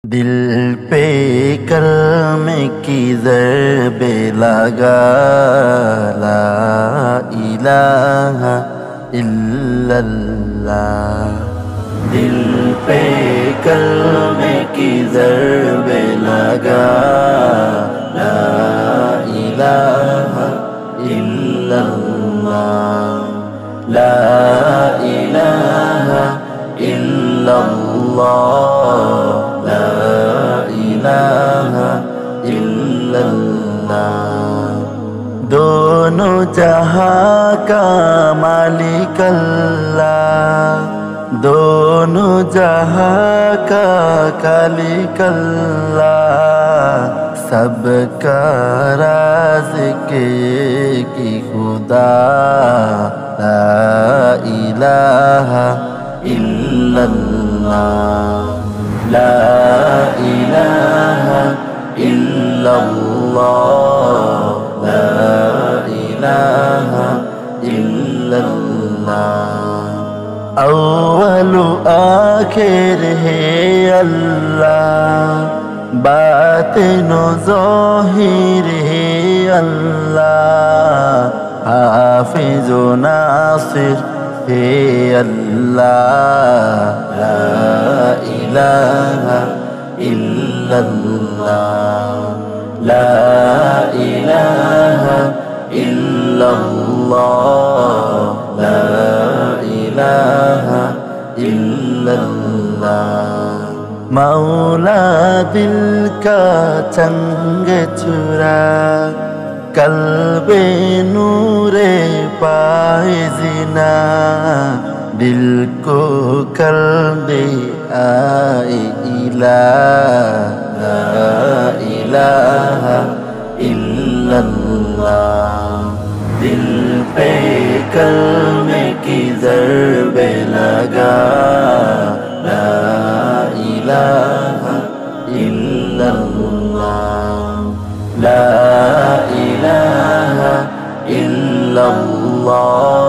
دل پہ کلمے کی ضربیں لگا لا الہ الا اللہ، دل پہ کلمے کی ضربیں لگا لا الہ الا اللہ، لا الہ الا اللہ، لا الہ الا اللہ۔ دونوں جہاں کا مالک اللہ، دونوں جہاں کا خالق اللہ، سب کا رازق کی خدا لا الہ الا اللہ، لا الہ الا اللہ، لا الہ الا اللہ۔ اول آخر ہے اللہ، باطن و ظاہر ہے اللہ، حافظ و ناصر ہے اللہ، لا الہ الا اللہ، لا الہ الا اللہ، لا الہ الا اللہ۔ مولا دل کا چنگ چرا، قلب نور پائے زنا، دل کو کر دے آئے الہ، لا الہ الا اللہ۔ دل پہ کلمے کی ضربیں لگا لا الہ الا اللہ، لا الہ الا اللہ،